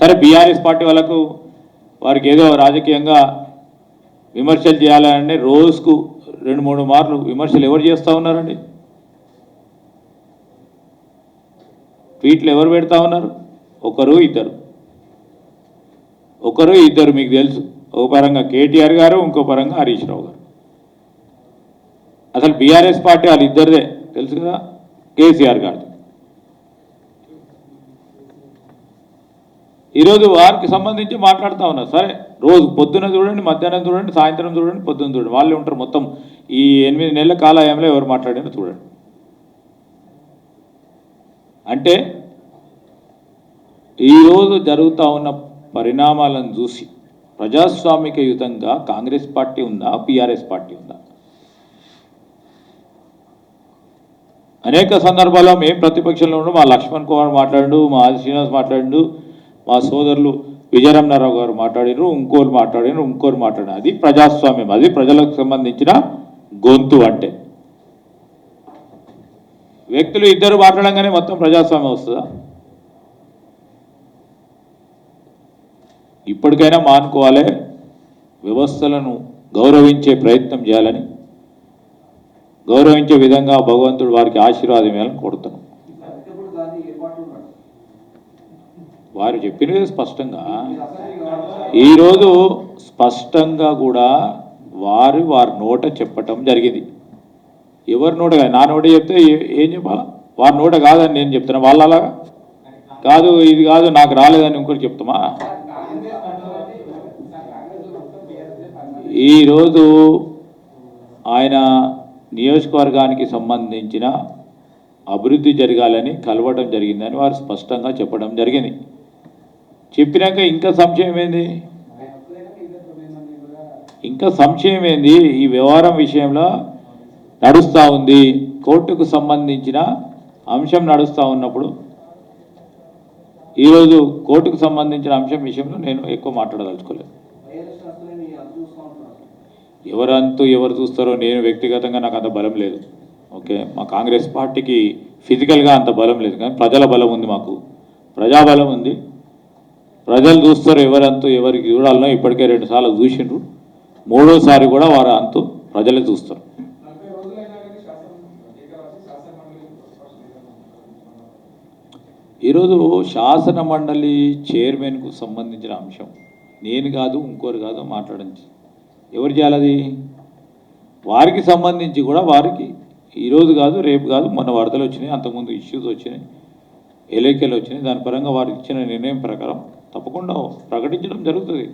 సరే BRS party వాళ్ళకు వారికి ఏదో రాజకీయంగా విమర్శలు చేయాలంటే రోజుకు 2-3 మార్లు విమర్శలు ఎవరు చేస్తూ ఉన్నారండి? ట్వీట్లు ఎవరు పెడతా ఉన్నారు? ఒకరు ఇద్దరు మీకు తెలుసు. ఒక పరంగా కేటీఆర్ గారు, ఇంకో పరంగా హరీష్ రావు గారు. అసలు బీఆర్ఎస్ పార్టీ వాళ్ళు ఇద్దరిదే తెలుసు కదా, కేసీఆర్ గారిది. ఈరోజు వారికి సంబంధించి మాట్లాడుతూ ఉన్నారు. సరే రోజు పొద్దున చూడండి, మధ్యాహ్నం చూడండి, సాయంత్రం చూడండి, పొద్దున చూడండి, వాళ్ళే ఉంటారు. మొత్తం ఈ 8 నెలల కాలయంలో ఎవరు మాట్లాడారో చూడండి. అంటే ఈరోజు జరుగుతూ ఉన్న పరిణామాలను చూసి ప్రజాస్వామికయుతంగా కాంగ్రెస్ పార్టీ ఉందా, బీఆర్ఎస్ పార్టీ ఉందా? అనేక సందర్భాల్లో మేము ప్రతిపక్షంలో ఉండు, మా లక్ష్మణ్ కుమార్ మాట్లాడు, మా ఆది శ్రీనివాస్ మాట్లాడు, మా సోదరులు విజయరమణారావు గారు మాట్లాడారు, ఇంకోరు మాట్లాడారు. అది ప్రజాస్వామ్యం, అది ప్రజలకు సంబంధించిన గొంతు. అంటే వ్యక్తులు ఇద్దరు మాట్లాడంగానే మొత్తం ప్రజాస్వామ్యం వస్తుందా? ఇప్పటికైనా మానుకోవాలి, వ్యవస్థలను గౌరవించే ప్రయత్నం చేయాలని, గౌరవించే విధంగా భగవంతుడు వారికి ఆశీర్వాదం ఇవ్వాలని కోరుతున్నాం. వారు చెప్పినది స్పష్టంగా ఈరోజు స్పష్టంగా కూడా వారి నోట చెప్పటం జరిగింది. ఎవరి నోట కాదు, నా నోట చెప్తే ఏం చెప్పాలా? వారి నోట కాదని నేను చెప్తున్నా. వాళ్ళలాగా కాదు, ఇది కాదు, నాకు రాలేదని ఇంకోటి చెప్తామా? ఈరోజు ఆయన నియోజకవర్గానికి సంబంధించిన అభివృద్ధి జరగాలని కలవడం జరిగిందని వారు స్పష్టంగా చెప్పడం జరిగింది. చెప్పినాక ఇంకా సంశయం ఏంది? ఈ వ్యవహారం విషయంలో నడుస్తూ ఉంది, కోర్టుకు సంబంధించిన అంశం నడుస్తూ ఉన్నప్పుడు ఈరోజు కోర్టుకు సంబంధించిన అంశం విషయంలో నేను ఎక్కువ మాట్లాడదలుచుకోలేదు. ఎవరు చూస్తారో నేను వ్యక్తిగతంగా నాకు అంత బలం లేదు. ఓకే, మా కాంగ్రెస్ పార్టీకి ఫిజికల్గా అంత బలం లేదు, కానీ ప్రజల బలం ఉంది, మాకు ప్రజాబలం ఉంది. ప్రజలు చూస్తారు ఎవరికి చూడాలనో. ఇప్పటికే 2 సార్లు చూసిండ్రు, 3వసారి కూడా వారు అంతు ప్రజలే చూస్తారు. ఈరోజు శాసన మండలి చైర్మన్కు సంబంధించిన అంశం నేను కాదు, ఇంకోరు కాదు మాట్లాడించి ఎవరు చేయాలది? వారికి సంబంధించి కూడా వారికి ఈరోజు కాదు, రేపు కాదు, మొన్న వరదలు వచ్చినాయి, అంతకుముందు ఇష్యూస్ వచ్చినాయి, ఎలక్కేలు వచ్చినాయి. దాని పరంగా వారు ఇచ్చిన నిర్ణయం ప్రకారం తప్పకుండా ప్రకటించడం జరుగుతుంది.